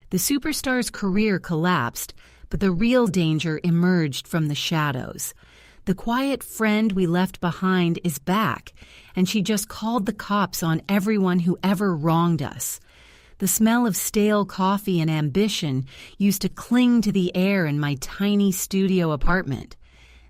The superstar's career collapsed, but the real danger emerged from the shadows. The quiet friend we left behind is back, and she just called the cops on everyone who ever wronged us. The smell of stale coffee and ambition used to cling to the air in my tiny studio apartment.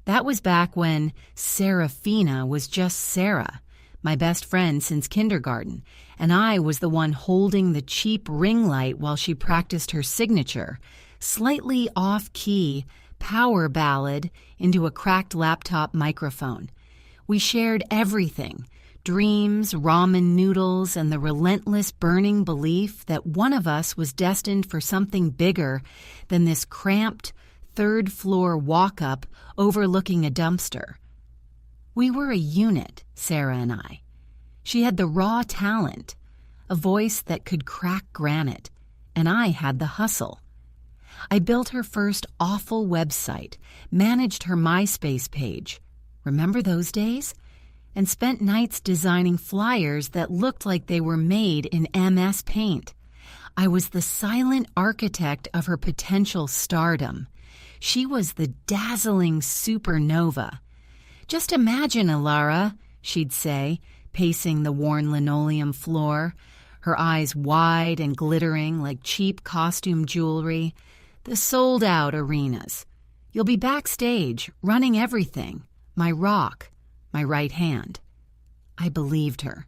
That was back when Serafina was just Sarah, my best friend since kindergarten, and I was the one holding the cheap ring light while she practiced her signature, slightly off-key, power ballad into a cracked laptop microphone. We shared everything, dreams, ramen noodles, and the relentless burning belief that one of us was destined for something bigger than this cramped, third-floor walk-up overlooking a dumpster. We were a unit, Sarah and I. She had the raw talent, a voice that could crack granite, and I had the hustle. I built her first awful website, managed her MySpace page. Remember those days? And spent nights designing flyers that looked like they were made in MS Paint. I was the silent architect of her potential stardom. She was the dazzling supernova. "Just imagine, Alara," she'd say, pacing the worn linoleum floor, her eyes wide and glittering like cheap costume jewelry, the sold-out arenas. "You'll be backstage, running everything. My rock, my right hand." I believed her.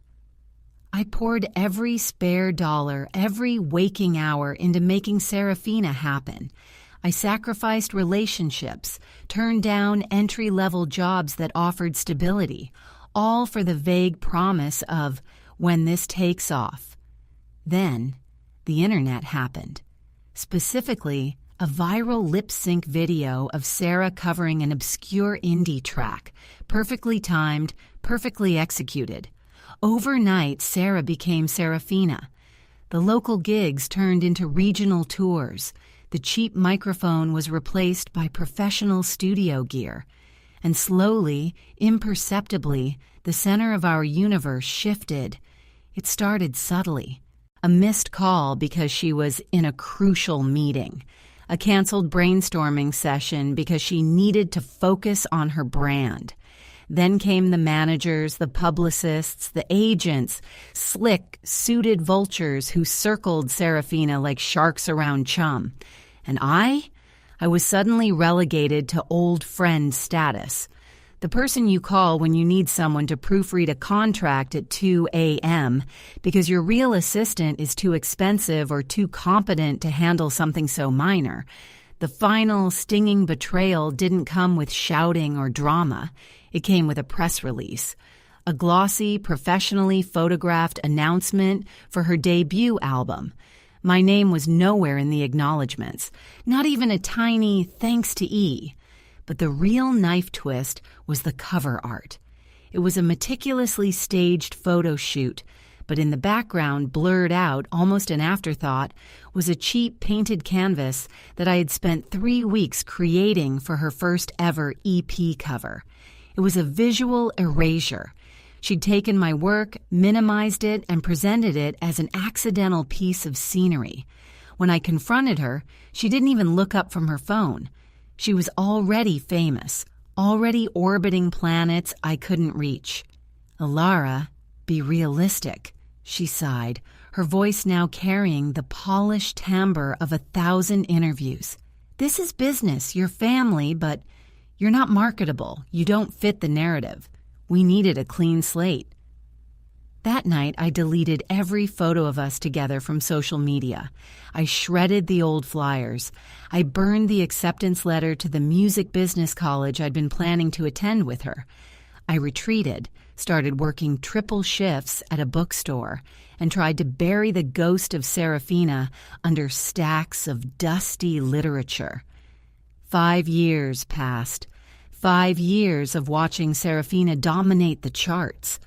I poured every spare dollar, every waking hour into making Serafina happen. I sacrificed relationships, turned down entry-level jobs that offered stability, all for the vague promise of when this takes off. Then, the internet happened. Specifically, a viral lip-sync video of Sarah covering an obscure indie track, perfectly timed, perfectly executed. Overnight, Sarah became Serafina. The local gigs turned into regional tours. The cheap microphone was replaced by professional studio gear. And slowly, imperceptibly, the center of our universe shifted. It started subtly. A missed call because she was in a crucial meeting. A canceled brainstorming session because she needed to focus on her brand. Then came the managers, the publicists, the agents, slick, suited vultures who circled Serafina like sharks around chum. And I was suddenly relegated to old friend status. The person you call when you need someone to proofread a contract at 2 a.m. because your real assistant is too expensive or too competent to handle something so minor. The final, stinging betrayal didn't come with shouting or drama. It came with a press release. A glossy, professionally photographed announcement for her debut album. My name was nowhere in the acknowledgments, not even a tiny thanks to E. But the real knife twist was the cover art. It was a meticulously staged photo shoot, but in the background, blurred out, almost an afterthought, was a cheap painted canvas that I had spent 3 weeks creating for her first ever EP cover. It was a visual erasure. She'd taken my work, minimized it, and presented it as an accidental piece of scenery. When I confronted her, she didn't even look up from her phone. She was already famous, already orbiting planets I couldn't reach. "Alara, be realistic," she sighed, her voice now carrying the polished timbre of 1,000 interviews. "This is business, your family, but you're not marketable. You don't fit the narrative. We needed a clean slate." That night, I deleted every photo of us together from social media. I shredded the old flyers. I burned the acceptance letter to the music business college I'd been planning to attend with her. I retreated, started working triple shifts at a bookstore, and tried to bury the ghost of Serafina under stacks of dusty literature. 5 years passed. 5 years of watching Serafina dominate the charts.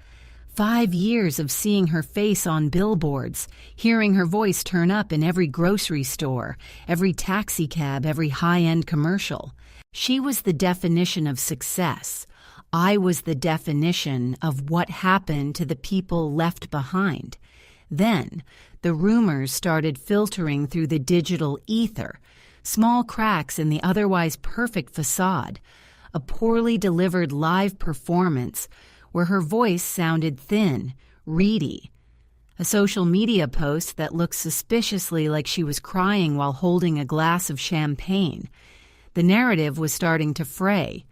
5 years of seeing her face on billboards, hearing her voice turn up in every grocery store, every taxicab, every high-end commercial. She was the definition of success. I was the definition of what happened to the people left behind. Then, The rumors started filtering through the digital ether, small cracks in the otherwise perfect facade, a poorly delivered live performance where her voice sounded thin, reedy, a social media post that looked suspiciously like she was crying while holding a glass of champagne. The narrative was starting to fray,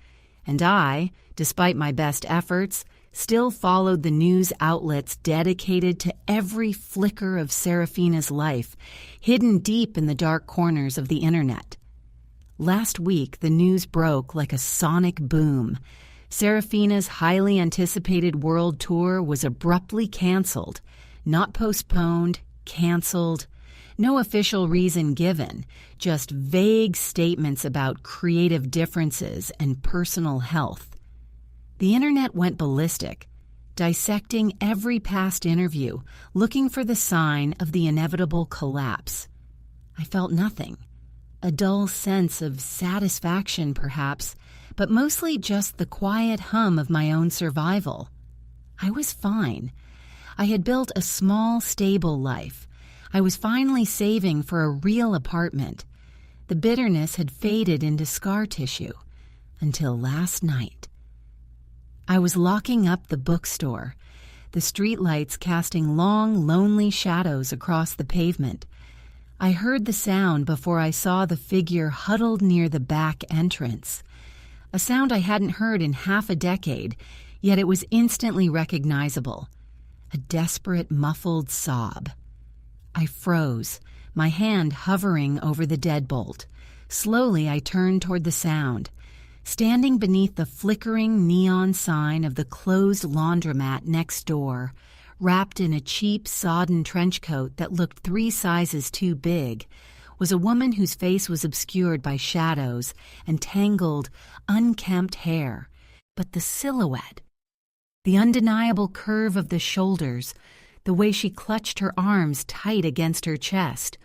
and I, despite my best efforts, still followed the news outlets dedicated to every flicker of Serafina's life, hidden deep in the dark corners of the internet. Last week, the news broke like a sonic boom. Serafina's highly anticipated world tour was abruptly canceled. Not postponed, canceled, no official reason given, just vague statements about creative differences and personal health. The internet went ballistic, dissecting every past interview, looking for the sign of the inevitable collapse. I felt nothing, a dull sense of satisfaction perhaps, but mostly just the quiet hum of my own survival. I was fine. I had built a small, stable life. I was finally saving for a real apartment. The bitterness had faded into scar tissue. Until last night. I was locking up the bookstore, the streetlights casting long, lonely shadows across the pavement. I heard the sound before I saw the figure huddled near the back entrance. A sound I hadn't heard in half a decade, yet it was instantly recognizable. A desperate, muffled sob. I froze, my hand hovering over the deadbolt. Slowly, I turned toward the sound. Standing beneath the flickering neon sign of the closed laundromat next door, wrapped in a cheap, sodden trench coat that looked 3 sizes too big, was a woman whose face was obscured by shadows and tangled, unkempt hair. But the silhouette, the undeniable curve of the shoulders, the way she clutched her arms tight against her chest.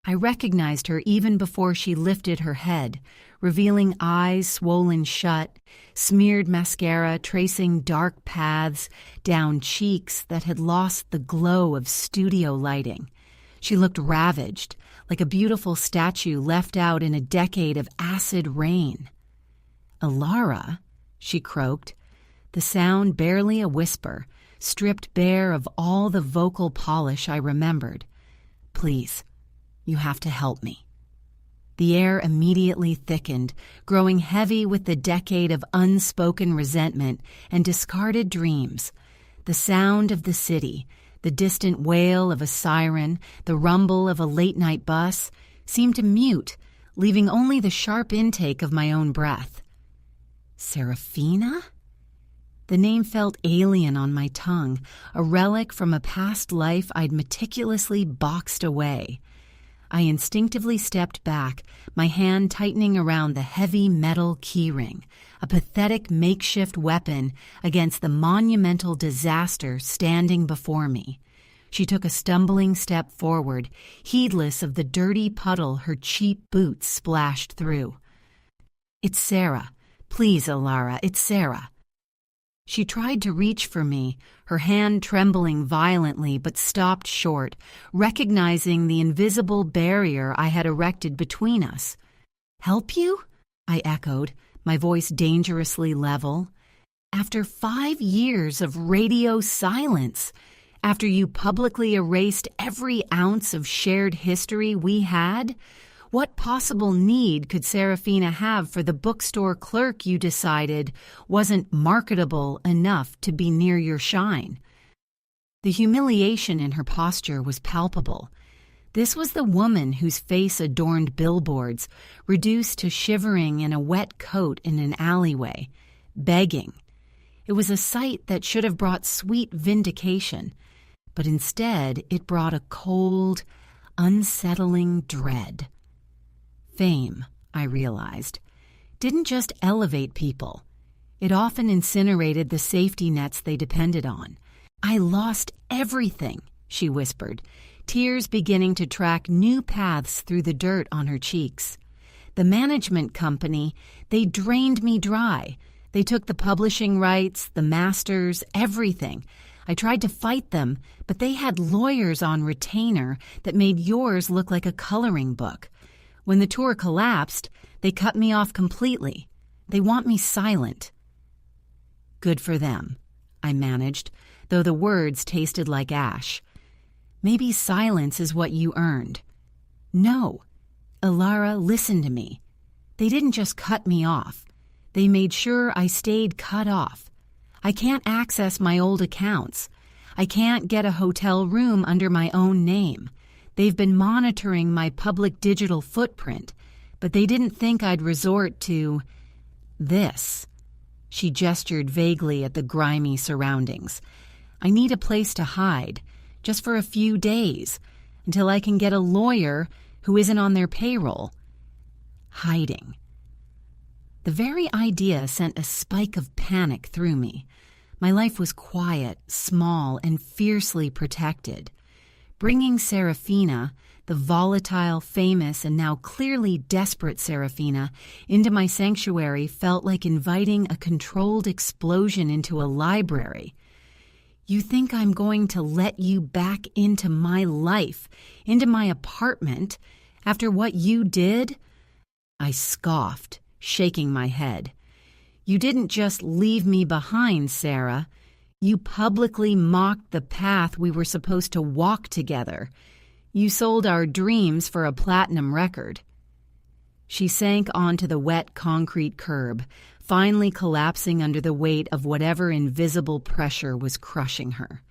I recognized her even before she lifted her head, revealing eyes swollen shut, smeared mascara tracing dark paths down cheeks that had lost the glow of studio lighting. She looked ravaged, like a beautiful statue left out in a decade of acid rain. "Alara," she croaked, the sound barely a whisper, stripped bare of all the vocal polish I remembered. "Please, you have to help me." The air immediately thickened, growing heavy with the decade of unspoken resentment and discarded dreams. The sound of the city, the distant wail of a siren, the rumble of a late-night bus, seemed to mute, leaving only the sharp intake of my own breath. Serafina? The name felt alien on my tongue, a relic from a past life I'd meticulously boxed away. I instinctively stepped back, my hand tightening around the heavy metal keyring, a pathetic makeshift weapon against the monumental disaster standing before me. She took a stumbling step forward, heedless of the dirty puddle her cheap boots splashed through. "It's Sarah. Please, Alara, it's Sarah." She tried to reach for me, her hand trembling violently but stopped short, recognizing the invisible barrier I had erected between us. "Help you?" I echoed, my voice dangerously level. "After 5 years of radio silence, after you publicly erased every ounce of shared history we had, what possible need could Serafina have for the bookstore clerk you decided wasn't marketable enough to be near your shine?" The humiliation in her posture was palpable. This was the woman whose face adorned billboards, reduced to shivering in a wet coat in an alleyway, begging. It was a sight that should have brought sweet vindication, but instead it brought a cold, unsettling dread. Fame, I realized, didn't just elevate people. It often incinerated the safety nets they depended on. "I lost everything," she whispered, tears beginning to track new paths through the dirt on her cheeks. "The management company, they drained me dry. They took the publishing rights, the masters, everything. I tried to fight them, but they had lawyers on retainer that made yours look like a coloring book. When the tour collapsed, they cut me off completely. They want me silent." "Good for them," I managed, though the words tasted like ash. "Maybe silence is what you earned." "No. Ilara, listen to me. They didn't just cut me off. They made sure I stayed cut off. I can't access my old accounts. I can't get a hotel room under my own name. They've been monitoring my public digital footprint, but they didn't think I'd resort to this." She gestured vaguely at the grimy surroundings. "I need a place to hide, just for a few days, until I can get a lawyer who isn't on their payroll." Hiding. The very idea sent a spike of panic through me. My life was quiet, small, and fiercely protected. Bringing Serafina, the volatile, famous, and now clearly desperate Serafina, into my sanctuary felt like inviting a controlled explosion into a library. "You think I'm going to let you back into my life, into my apartment, after what you did?" I scoffed, shaking my head. "You didn't just leave me behind, Sarah. You publicly mocked the path we were supposed to walk together. You sold our dreams for a platinum record." She sank onto the wet concrete curb, finally collapsing under the weight of whatever invisible pressure was crushing her.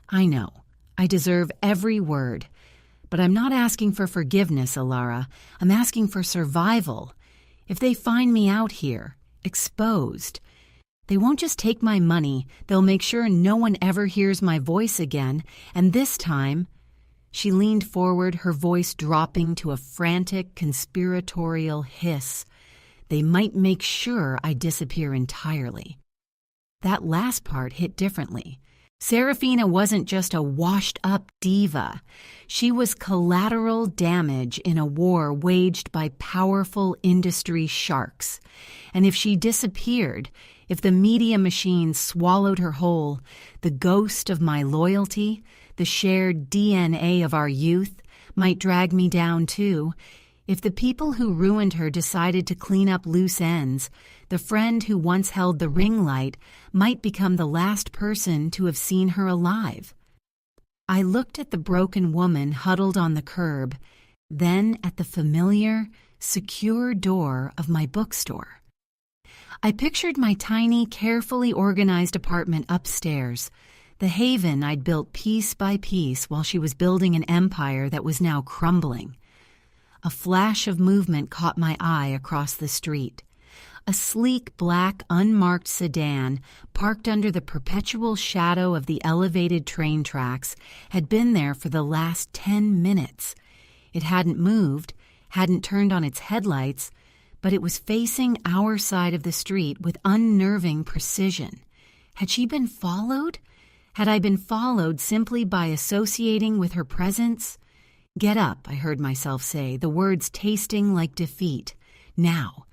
"I know. I deserve every word. But I'm not asking for forgiveness, Ilara. I'm asking for survival. If they find me out here, exposed, they won't just take my money, they'll make sure no one ever hears my voice again, and this time—" She leaned forward, her voice dropping to a frantic, conspiratorial hiss. "They might make sure I disappear entirely." That last part hit differently. Serafina wasn't just a washed-up diva. She was collateral damage in a war waged by powerful industry sharks. And if she disappeared, if the media machine swallowed her whole, the ghost of my loyalty, the shared DNA of our youth, might drag me down too. If the people who ruined her decided to clean up loose ends, the friend who once held the ring light might become the last person to have seen her alive. I looked at the broken woman huddled on the curb, then at the familiar, secure door of my bookstore. I pictured my tiny, carefully organized apartment upstairs, the haven I'd built piece by piece while she was building an empire that was now crumbling. A flash of movement caught my eye across the street. A sleek, black, unmarked sedan, parked under the perpetual shadow of the elevated train tracks, had been there for the last 10 minutes. It hadn't moved, hadn't turned on its headlights, but it was facing our side of the street with unnerving precision. Had she been followed? Had I been followed simply by associating with her presence? "Get up," I heard myself say, the words tasting like defeat. "Now.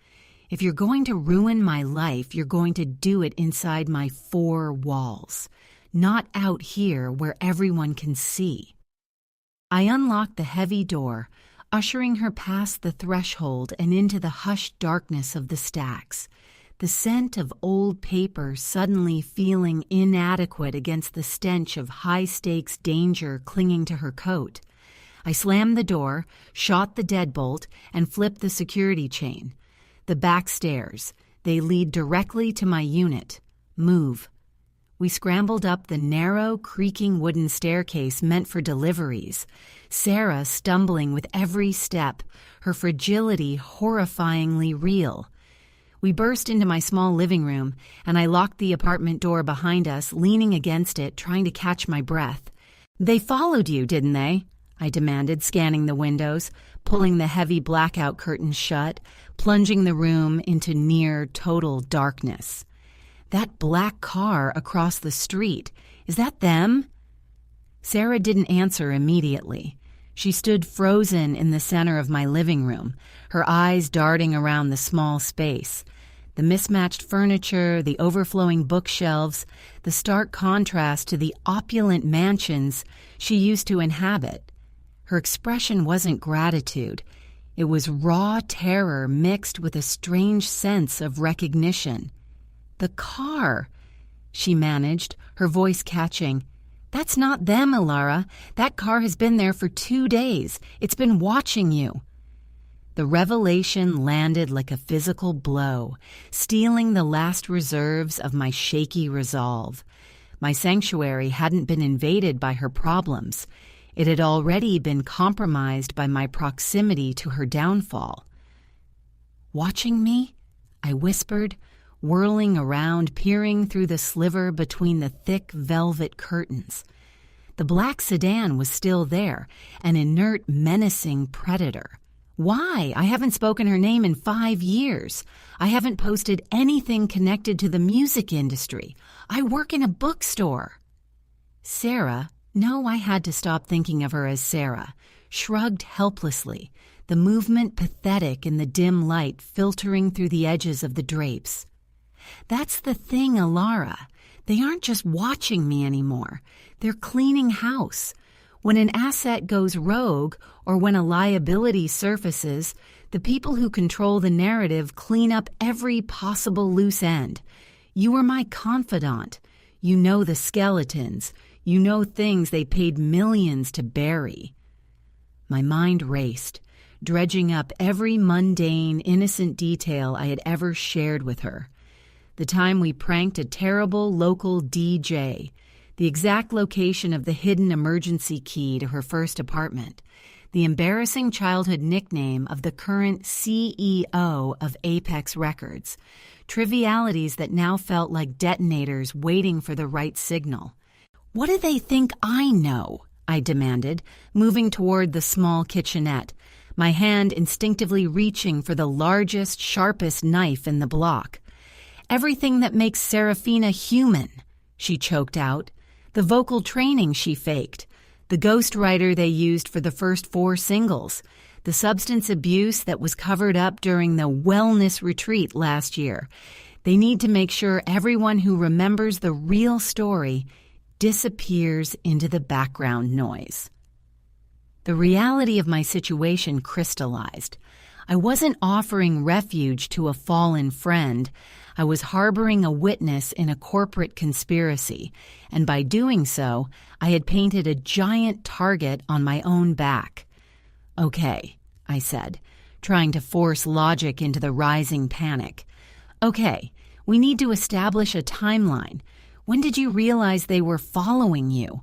If you're going to ruin my life, you're going to do it inside my 4 walls, not out here where everyone can see." I unlocked the heavy door, ushering her past the threshold and into the hushed darkness of the stacks, the scent of old paper suddenly feeling inadequate against the stench of high-stakes danger clinging to her coat. I slammed the door, shot the deadbolt, and flipped the security chain. The back stairs. They lead directly to my unit. Move. We scrambled up the narrow, creaking wooden staircase meant for deliveries, Sarah stumbling with every step, her fragility horrifyingly real. We burst into my small living room, and I locked the apartment door behind us, leaning against it, trying to catch my breath. "They followed you, didn't they?" I demanded, scanning the windows, pulling the heavy blackout curtains shut, plunging the room into near total darkness. "That black car across the street, is that them?" Sarah didn't answer immediately. She stood frozen in the center of my living room, her eyes darting around the small space. The mismatched furniture, the overflowing bookshelves, the stark contrast to the opulent mansions she used to inhabit. Her expression wasn't gratitude. It was raw terror mixed with a strange sense of recognition. "The car," she managed, her voice catching. "That's not them, Ilara. That car has been there for 2 days. It's been watching you." The revelation landed like a physical blow, stealing the last reserves of my shaky resolve. My sanctuary hadn't been invaded by her problems. It had already been compromised by my proximity to her downfall. "Watching me?" I whispered, whirling around, peering through the sliver between the thick velvet curtains. The black sedan was still there, an inert, menacing predator. Why? I haven't spoken her name in 5 years. I haven't posted anything connected to the music industry. I work in a bookstore. Sarah, no, I had to stop thinking of her as Sarah, shrugged helplessly, the movement pathetic in the dim light filtering through the edges of the drapes. "That's the thing, Ilara. They aren't just watching me anymore. They're cleaning house. When an asset goes rogue or when a liability surfaces, the people who control the narrative clean up every possible loose end. You are my confidant. You know the skeletons. You know things they paid millions to bury." My mind raced, dredging up every mundane, innocent detail I had ever shared with her. The time we pranked a terrible local DJ, the exact location of the hidden emergency key to her first apartment, the embarrassing childhood nickname of the current CEO of Apex Records, trivialities that now felt like detonators waiting for the right signal. "What do they think I know?" I demanded, moving toward the small kitchenette, my hand instinctively reaching for the largest, sharpest knife in the block. "Everything that makes Serafina human," she choked out. "The vocal training she faked, the ghostwriter they used for the first 4 singles, the substance abuse that was covered up during the wellness retreat last year. They need to make sure everyone who remembers the real story disappears into the background noise." The reality of my situation crystallized. I wasn't offering refuge to a fallen friend. I was harboring a witness in a corporate conspiracy, and by doing so, I had painted a giant target on my own back. "Okay," I said, trying to force logic into the rising panic. "Okay, we need to establish a timeline. When did you realize they were following you?"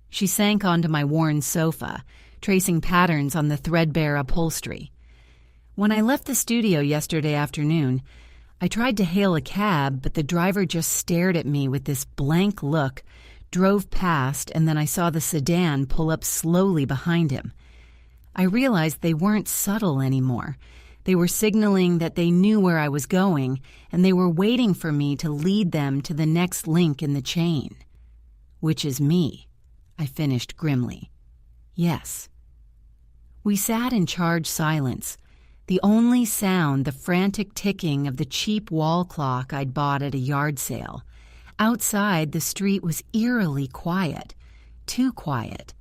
She sank onto my worn sofa, tracing patterns on the threadbare upholstery. "When I left the studio yesterday afternoon, I tried to hail a cab, but the driver just stared at me with this blank look, drove past, and then I saw the sedan pull up slowly behind him. I realized they weren't subtle anymore. They were signaling that they knew where I was going, and they were waiting for me to lead them to the next link in the chain. Which is me," I finished grimly. "Yes." We sat in charged silence. The only sound, the frantic ticking of the cheap wall clock I'd bought at a yard sale. Outside, the street was eerily quiet. Too quiet.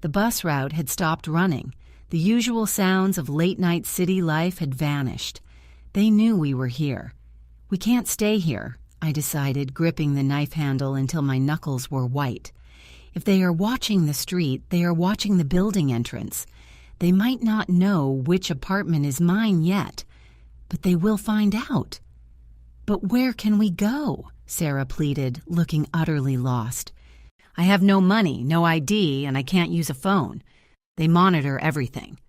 The bus route had stopped running. The usual sounds of late-night city life had vanished. They knew we were here. "We can't stay here," I decided, gripping the knife handle until my knuckles were white. "If they are watching the street, they are watching the building entrance. They might not know which apartment is mine yet, but they will find out." "But where can we go?" Sarah pleaded, looking utterly lost. "I have no money, no ID, and I can't use a phone. They monitor everything."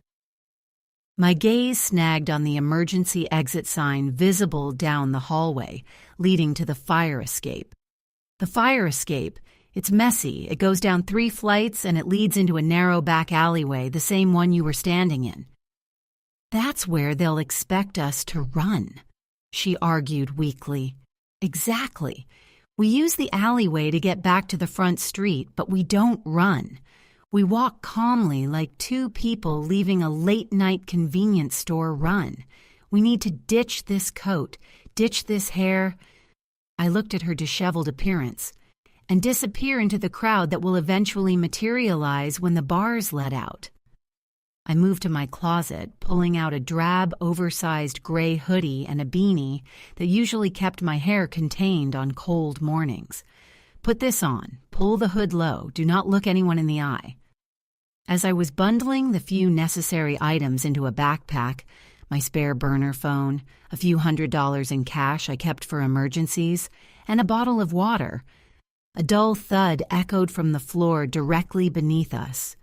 My gaze snagged on the emergency exit sign visible down the hallway, leading to the fire escape. The fire escape, it's messy. It goes down 3 flights and it leads into a narrow back alleyway, the same one you were standing in. "That's where they'll expect us to run," she argued weakly. "Exactly. We use the alleyway to get back to the front street, but we don't run. We walk calmly like 2 people leaving a late-night convenience store run. We need to ditch this coat, ditch this hair. I looked at her disheveled appearance and disappear into the crowd that will eventually materialize when the bars let out. I moved to my closet, pulling out a drab, oversized gray hoodie and a beanie that usually kept my hair contained on cold mornings. Put this on, pull the hood low, do not look anyone in the eye. As I was bundling the few necessary items into a backpack, my spare burner phone, a few $100s in cash I kept for emergencies, and a bottle of water, a dull thud echoed from the floor directly beneath us.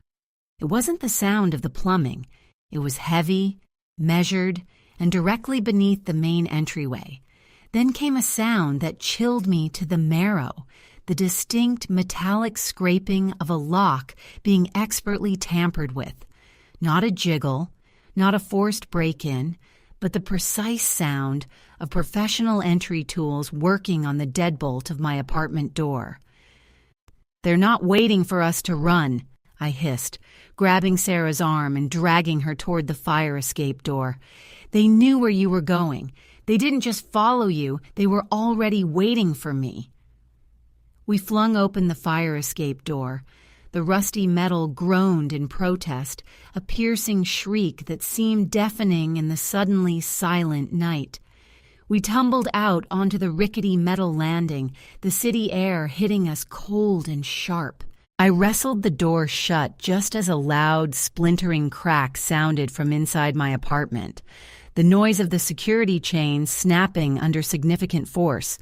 It wasn't the sound of the plumbing. It was heavy, measured, and directly beneath the main entryway. Then came a sound that chilled me to the marrow, the distinct metallic scraping of a lock being expertly tampered with. Not a jiggle, not a forced break-in, but the precise sound of professional entry tools working on the deadbolt of my apartment door. "They're not waiting for us to run," I hissed, grabbing Sarah's arm and dragging her toward the fire escape door. "They knew where you were going. They didn't just follow you, they were already waiting for me." We flung open the fire escape door. The rusty metal groaned in protest, a piercing shriek that seemed deafening in the suddenly silent night. We tumbled out onto the rickety metal landing, the city air hitting us cold and sharp. I wrestled the door shut just as a loud, splintering crack sounded from inside my apartment, the noise of the security chain snapping under significant force.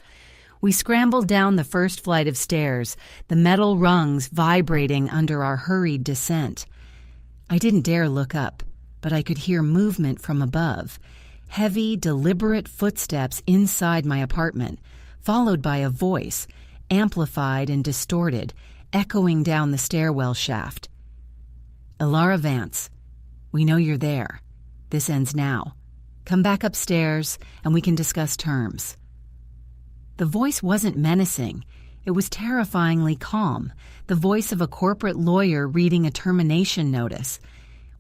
We scrambled down the first flight of stairs, the metal rungs vibrating under our hurried descent. I didn't dare look up, but I could hear movement from above, heavy, deliberate footsteps inside my apartment, followed by a voice, amplified and distorted, echoing down the stairwell shaft. "Elara Vance, we know you're there. This ends now. Come back upstairs and we can discuss terms." The voice wasn't menacing. It was terrifyingly calm, the voice of a corporate lawyer reading a termination notice.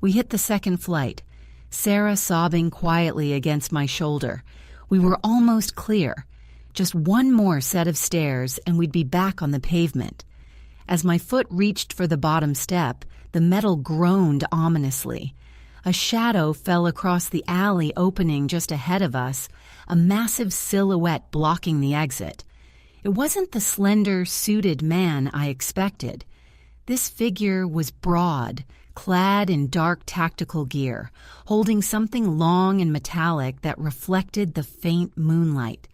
We hit the second flight, Sarah sobbing quietly against my shoulder. We were almost clear. Just one more set of stairs and we'd be back on the pavement. As my foot reached for the bottom step, the metal groaned ominously. A shadow fell across the alley opening just ahead of us, a massive silhouette blocking the exit. It wasn't the slender, suited man I expected. This figure was broad, clad in dark tactical gear, holding something long and metallic that reflected the faint moonlight.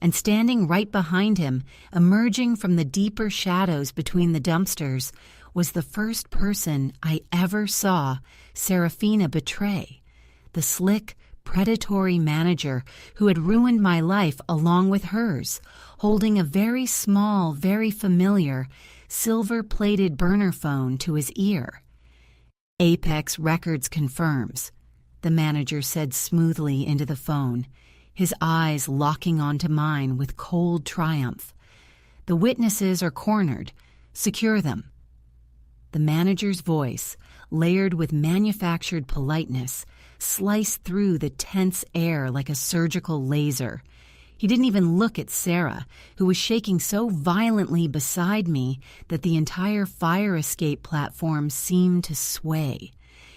And standing right behind him, emerging from the deeper shadows between the dumpsters, was the first person I ever saw Serafina betray, the slick, predatory manager who had ruined my life along with hers, holding a very small, very familiar, silver-plated burner phone to his ear. "Apex Records confirms," the manager said smoothly into the phone, his eyes locking onto mine with cold triumph. "The witnesses are cornered. Secure them." The manager's voice, layered with manufactured politeness, sliced through the tense air like a surgical laser. He didn't even look at Sarah, who was shaking so violently beside me that the entire fire escape platform seemed to sway.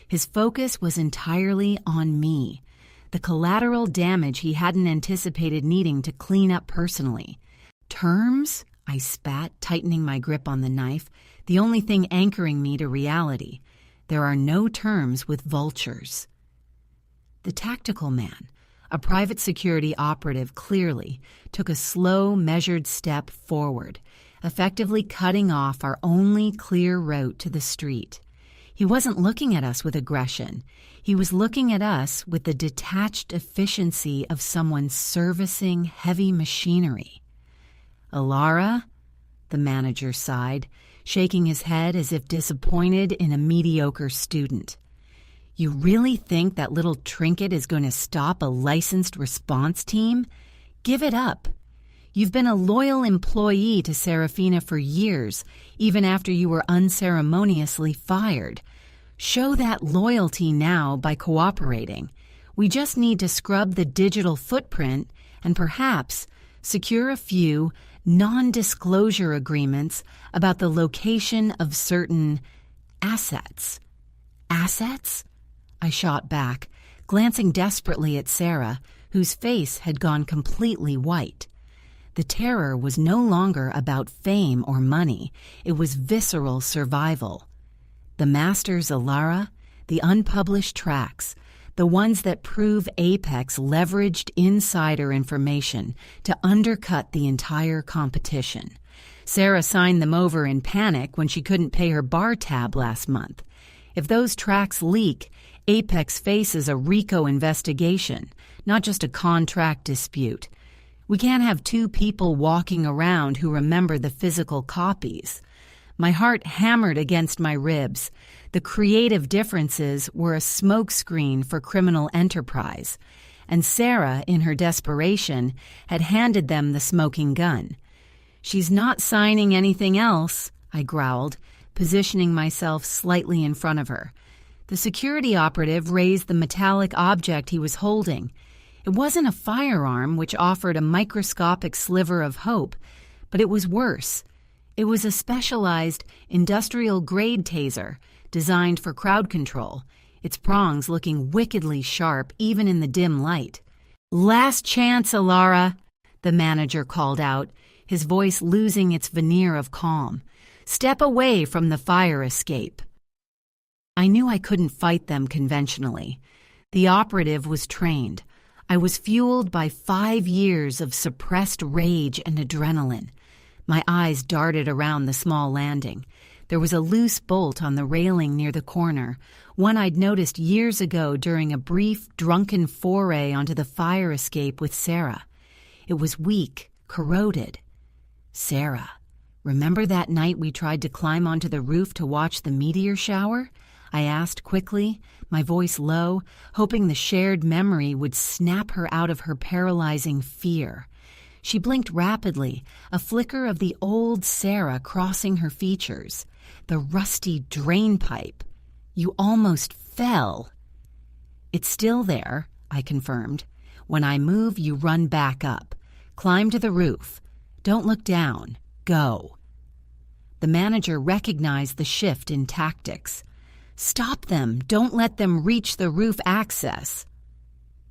His focus was entirely on me, the collateral damage he hadn't anticipated needing to clean up personally. "Terms?" I spat, tightening my grip on the knife, the only thing anchoring me to reality. "There are no terms with vultures." The tactical man, a private security operative clearly, took a slow, measured step forward, effectively cutting off our only clear route to the street. He wasn't looking at us with aggression. He was looking at us with the detached efficiency of someone servicing heavy machinery. "Elara?" the manager sighed, shaking his head as if disappointed in a mediocre student. "You really think that little trinket is going to stop a licensed response team? Give it up. You've been a loyal employee to Serafina for years, even after you were unceremoniously fired. Show that loyalty now by cooperating. We just need to scrub the digital footprint, and perhaps secure a few non-disclosure agreements about the location of certain assets. Assets? I shot back, glancing desperately at Sarah, whose face had gone completely white. The terror was no longer about fame or money. It was visceral survival. The Masters Alara, the unpublished tracks, the ones that prove Apex leveraged insider information to undercut the entire competition. Sarah signed them over in panic when she couldn't pay her bar tab last month. If those tracks leak, Apex faces a RICO investigation, not just a contract dispute. We can't have two people walking around who remember the physical copies. My heart hammered against my ribs. The creative differences were a smokescreen for criminal enterprise, and Sarah, in her desperation, had handed them the smoking gun. "She's not signing anything else," I growled, positioning myself slightly in front of her. The security operative raised the metallic object he was holding. It wasn't a firearm, which offered a microscopic sliver of hope, but it was worse. It was a specialized industrial-grade taser designed for crowd control, its prongs looking wickedly sharp even in the dim light. "Last chance, Alara," the manager called out, his voice losing its veneer of calm. "Step away from the fire escape." I knew I couldn't fight them conventionally. The operative was trained. I was fueled by 5 years of suppressed rage and adrenaline. My eyes darted around the small landing. There was a loose bolt on the railing near the corner, one I'd noticed years ago during a brief, drunken foray onto the fire escape with Sarah. It was weak, corroded. Sarah, remember that night we tried to climb onto the roof to watch the meteor shower? I asked quickly, my voice low, hoping the shared memory would snap her out of her paralyzing fear. She blinked rapidly, a flicker of the old Sarah crossing her features. The rusty drain pipe. "You almost fell." "It's still there," I confirmed. "When I move, you run back up. Climb to the roof. Don't look down. Go." The manager recognized the shift in tactics. "Stop them! Don't let them reach the roof access."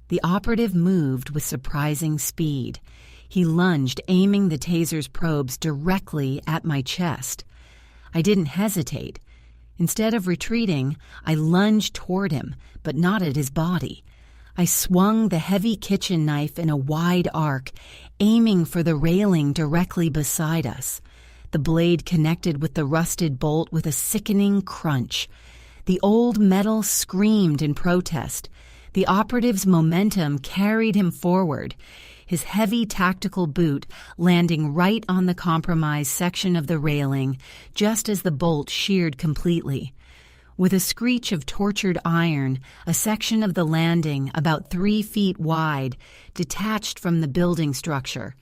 The operative moved with surprising speed. He lunged, aiming the taser's probes directly at my chest. I didn't hesitate. Instead of retreating, I lunged toward him, but not at his body. I swung the heavy kitchen knife in a wide arc, aiming for the railing directly beside us. The blade connected with the rusted bolt with a sickening crunch. The old metal screamed in protest. The operative's momentum carried him forward, his heavy tactical boot landing right on the compromised section of the railing just as the bolt sheared completely. With a screech of tortured iron, a section of the landing about 3 feet wide detached from the building structure.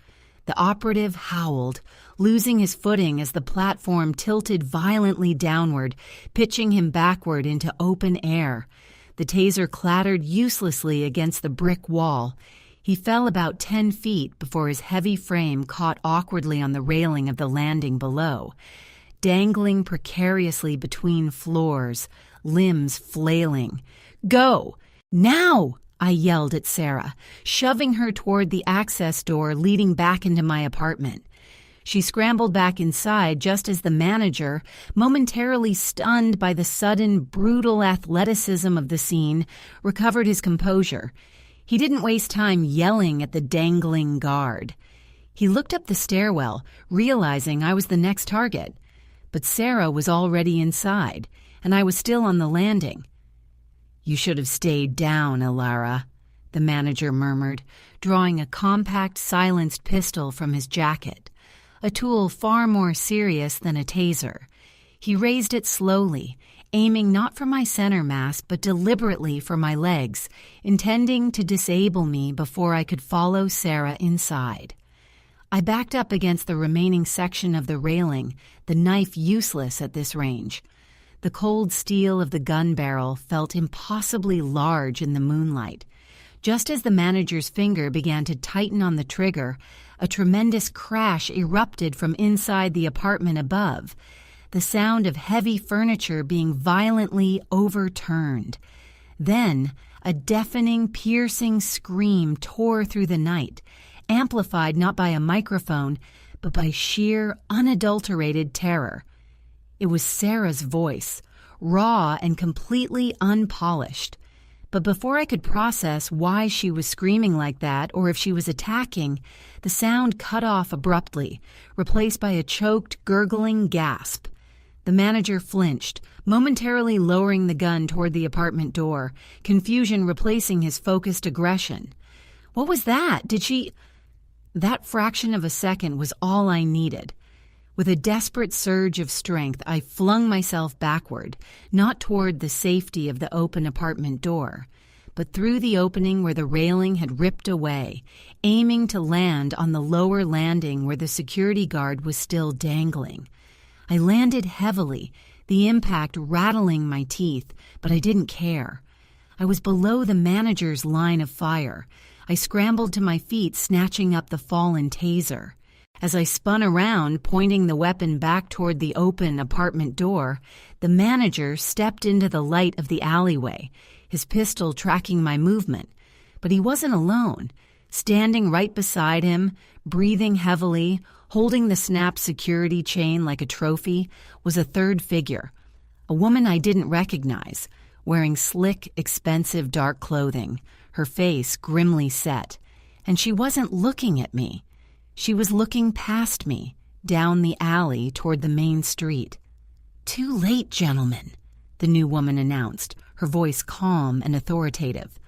The operative howled, losing his footing as the platform tilted violently downward, pitching him backward into open air. The taser clattered uselessly against the brick wall. He fell about 10 feet before his heavy frame caught awkwardly on the railing of the landing below. Dangling precariously between floors, limbs flailing. "Go! Now!" I yelled at Sarah, shoving her toward the access door leading back into my apartment. She scrambled back inside just as the manager, momentarily stunned by the sudden, brutal athleticism of the scene, recovered his composure. He didn't waste time yelling at the dangling guard. He looked up the stairwell, realizing I was the next target. But Sarah was already inside, and I was still on the landing. "You should have stayed down, Alara," the manager murmured, drawing a compact, silenced pistol from his jacket, a tool far more serious than a taser. He raised it slowly, aiming not for my center mass but deliberately for my legs, intending to disable me before I could follow Sarah inside. I backed up against the remaining section of the railing, the knife useless at this range. The cold steel of the gun barrel felt impossibly large in the moonlight. Just as the manager's finger began to tighten on the trigger, a tremendous crash erupted from inside the apartment above, the sound of heavy furniture being violently overturned. Then, a deafening, piercing scream tore through the night, amplified not by a microphone, but by sheer, unadulterated terror. It was Sarah's voice, raw and completely unpolished. But before I could process why she was screaming like that or if she was attacking, the sound cut off abruptly, replaced by a choked, gurgling gasp. The manager flinched, momentarily lowering the gun toward the apartment door, confusion replacing his focused aggression. What was that? Did she... That fraction of a second was all I needed. With a desperate surge of strength, I flung myself backward, not toward the safety of the open apartment door, but through the opening where the railing had ripped away, aiming to land on the lower landing where the security guard was still dangling. I landed heavily, the impact rattling my teeth, but I didn't care. I was below the manager's line of fire. I scrambled to my feet, snatching up the fallen taser. As I spun around, pointing the weapon back toward the open apartment door, the manager stepped into the light of the alleyway, his pistol tracking my movement. But he wasn't alone. Standing right beside him, breathing heavily, holding the snapped security chain like a trophy, was a third figure, a woman I didn't recognize, wearing slick, expensive dark clothing, her face grimly set. And she wasn't looking at me. She was looking past me, down the alley toward the main street. "Too late, gentlemen," the new woman announced, her voice calm and authoritative.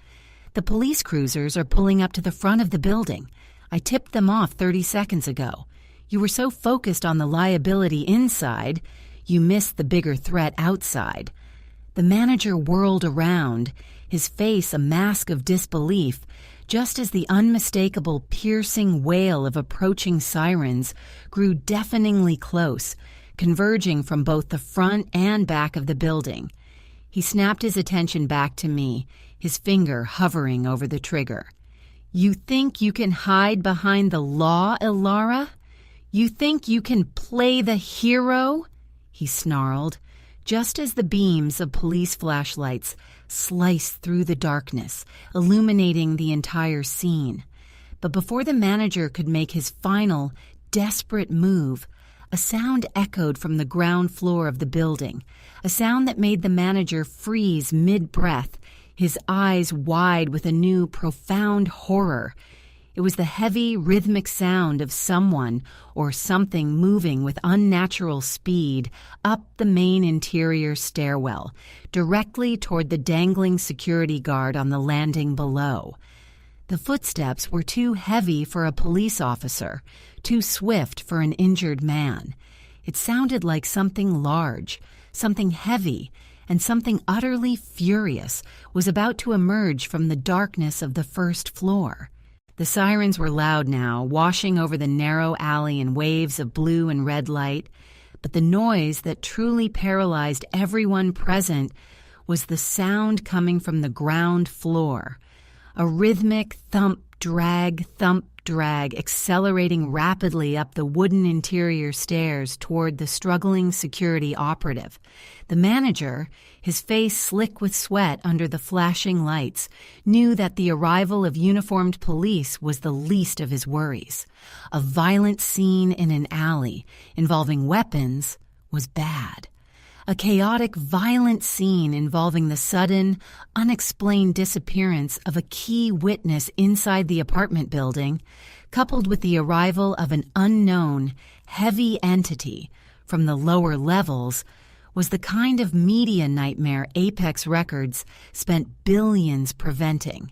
"The police cruisers are pulling up to the front of the building. I tipped them off 30 seconds ago. You were so focused on the liability inside, you missed the bigger threat outside." The manager whirled around, his face a mask of disbelief, just as the unmistakable piercing wail of approaching sirens grew deafeningly close, converging from both the front and back of the building. He snapped his attention back to me, his finger hovering over the trigger. "You think you can hide behind the law, Ilara? You think you can play the hero?" he snarled, just as the beams of police flashlights sliced through the darkness, illuminating the entire scene. But before the manager could make his final, desperate move, a sound echoed from the ground floor of the building, a sound that made the manager freeze mid-breath, his eyes wide with a new, profound horror. It was the heavy, rhythmic sound of someone or something moving with unnatural speed up the main interior stairwell, directly toward the dangling security guard on the landing below. The footsteps were too heavy for a police officer, too swift for an injured man. It sounded like something large, something heavy, and something utterly furious was about to emerge from the darkness of the first floor. The sirens were loud now, washing over the narrow alley in waves of blue and red light, but the noise that truly paralyzed everyone present was the sound coming from the ground floor, a rhythmic thump-drag, accelerating rapidly up the wooden interior stairs toward the struggling security operative. The manager, his face slick with sweat under the flashing lights, knew that the arrival of uniformed police was the least of his worries. A violent scene in an alley involving weapons was bad. A chaotic, violent scene involving the sudden, unexplained disappearance of a key witness inside the apartment building, coupled with the arrival of an unknown, heavy entity from the lower levels, was the kind of media nightmare Apex Records spent billions preventing.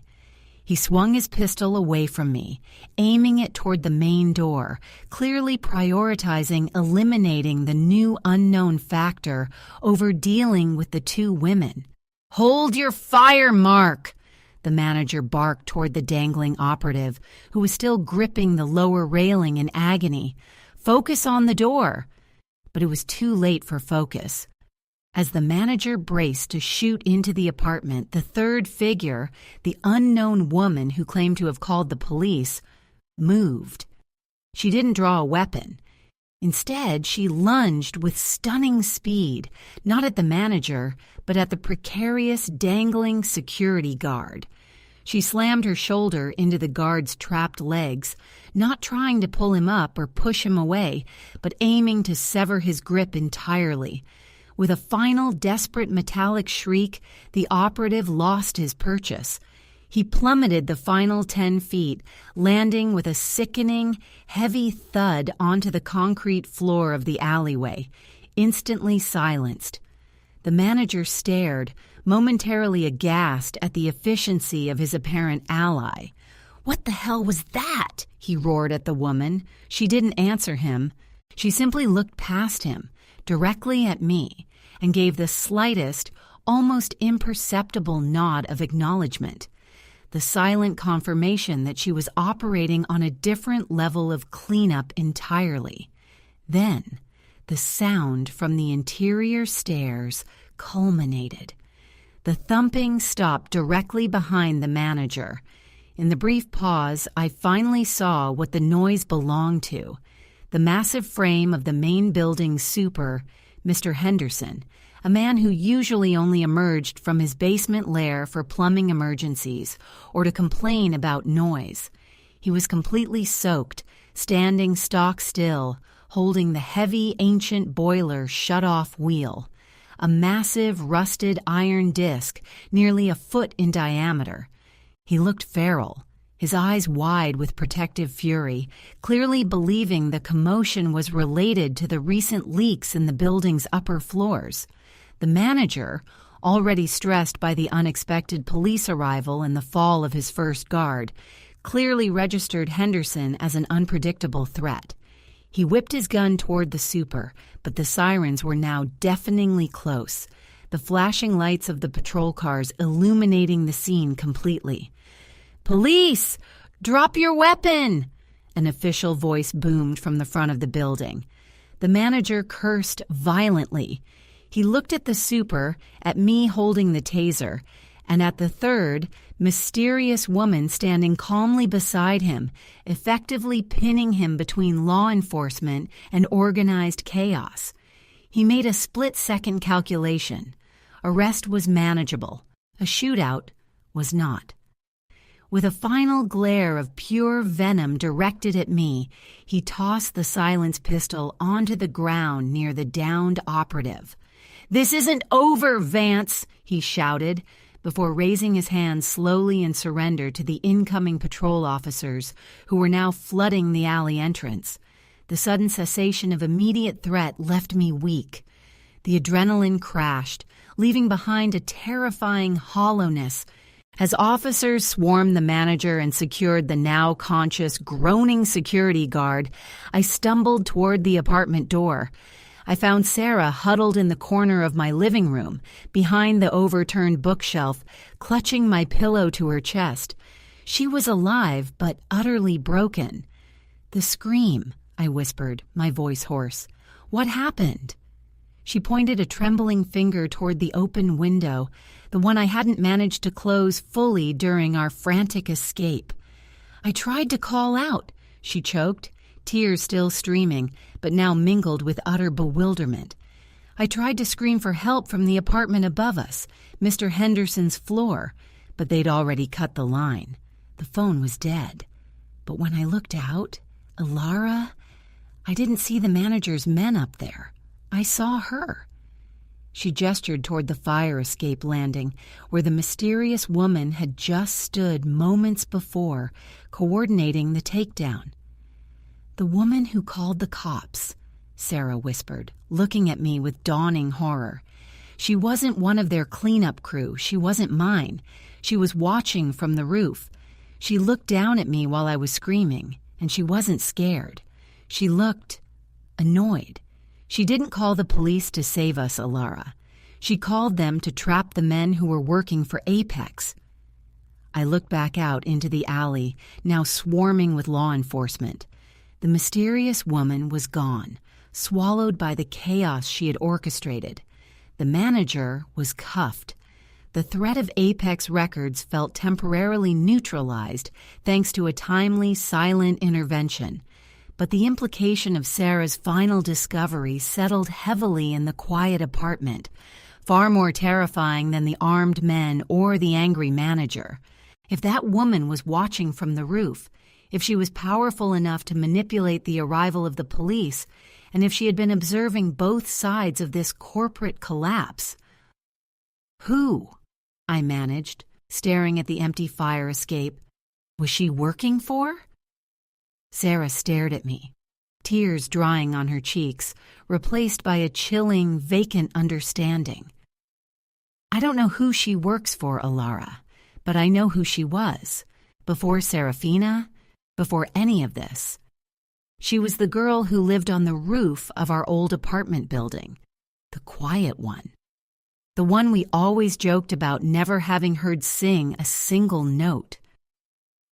He swung his pistol away from me, aiming it toward the main door, clearly prioritizing eliminating the new unknown factor over dealing with the two women. "Hold your fire, Mark!" the manager barked toward the dangling operative, who was still gripping the lower railing in agony. "Focus on the door." But it was too late for focus. As the manager braced to shoot into the apartment, the third figure, the unknown woman who claimed to have called the police, moved. She didn't draw a weapon. Instead, she lunged with stunning speed, not at the manager, but at the precarious, dangling security guard. She slammed her shoulder into the guard's trapped legs, not trying to pull him up or push him away, but aiming to sever his grip entirely. With a final desperate metallic shriek, the operative lost his purchase. He plummeted the final 10 feet, landing with a sickening, heavy thud onto the concrete floor of the alleyway, instantly silenced. The manager stared, momentarily aghast at the efficiency of his apparent ally. "What the hell was that?" he roared at the woman. She didn't answer him. She simply looked past him, directly at me, and gave the slightest, almost imperceptible nod of acknowledgement. The silent confirmation that she was operating on a different level of cleanup entirely. Then, the sound from the interior stairs culminated. The thumping stopped directly behind the manager. In the brief pause, I finally saw what the noise belonged to. The massive frame of the main building's super, Mr. Henderson, a man who usually only emerged from his basement lair for plumbing emergencies or to complain about noise. He was completely soaked, standing stock still, holding the heavy ancient boiler shut-off wheel, a massive rusted iron disc nearly a foot in diameter. He looked feral, his eyes wide with protective fury, clearly believing the commotion was related to the recent leaks in the building's upper floors. The manager, already stressed by the unexpected police arrival and the fall of his first guard, clearly registered Henderson as an unpredictable threat. He whipped his gun toward the super, but the sirens were now deafeningly close, the flashing lights of the patrol cars illuminating the scene completely. "Police! Drop your weapon!" An official voice boomed from the front of the building. The manager cursed violently. He looked at the super, at me holding the taser, and at the third, mysterious woman standing calmly beside him, effectively pinning him between law enforcement and organized chaos. He made a split-second calculation. Arrest was manageable. A shootout was not. With a final glare of pure venom directed at me, he tossed the silenced pistol onto the ground near the downed operative. "This isn't over, Vance," he shouted, before raising his hand slowly in surrender to the incoming patrol officers who were now flooding the alley entrance. The sudden cessation of immediate threat left me weak. The adrenaline crashed, leaving behind a terrifying hollowness. As officers swarmed the manager and secured the now conscious, groaning security guard, I stumbled toward the apartment door. I found Sarah huddled in the corner of my living room, behind the overturned bookshelf, clutching my pillow to her chest. She was alive, but utterly broken. "The scream," I whispered, my voice hoarse. "What happened?" She pointed a trembling finger toward the open window, the one I hadn't managed to close fully during our frantic escape. "I tried to call out," she choked, tears still streaming, but now mingled with utter bewilderment. "I tried to scream for help from the apartment above us, Mr. Henderson's floor, but they'd already cut the line. The phone was dead. But when I looked out, Alara, I didn't see the manager's men up there. I saw her." She gestured toward the fire escape landing, where the mysterious woman had just stood moments before, coordinating the takedown. "The woman who called the cops," Sarah whispered, looking at me with dawning horror. "She wasn't one of their cleanup crew. She wasn't mine. She was watching from the roof. She looked down at me while I was screaming, and she wasn't scared. She looked annoyed. She didn't call the police to save us, Alara. She called them to trap the men who were working for Apex." I looked back out into the alley, now swarming with law enforcement. The mysterious woman was gone, swallowed by the chaos she had orchestrated. The manager was cuffed. The threat of Apex Records felt temporarily neutralized thanks to a timely, silent intervention. But the implication of Sarah's final discovery settled heavily in the quiet apartment, far more terrifying than the armed men or the angry manager. If that woman was watching from the roof, if she was powerful enough to manipulate the arrival of the police, and if she had been observing both sides of this corporate collapse. Who? I managed, staring at the empty fire escape. Was she working for? Sarah stared at me, tears drying on her cheeks, replaced by a chilling, vacant understanding. I don't know who she works for, Alara, but I know who she was. Before Serafina, before any of this. She was the girl who lived on the roof of our old apartment building, the quiet one. The one we always joked about never having heard sing a single note.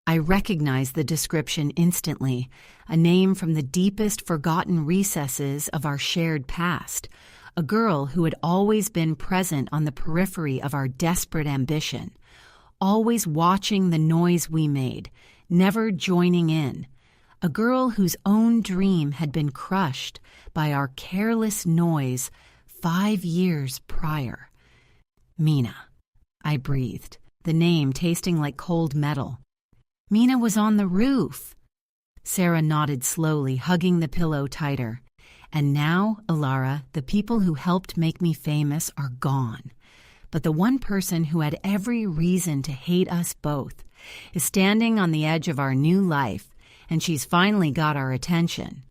I recognized the description instantly, a name from the deepest forgotten recesses of our shared past, a girl who had always been present on the periphery of our desperate ambition, always watching the noise we made, never joining in, a girl whose own dream had been crushed by our careless noise 5 years prior. Mina, I breathed, the name tasting like cold metal. Mina was on the roof. Sarah nodded slowly, hugging the pillow tighter. And now, Alara, the people who helped make me famous are gone. But the one person who had every reason to hate us both is standing on the edge of our new life, and she's finally got our attention.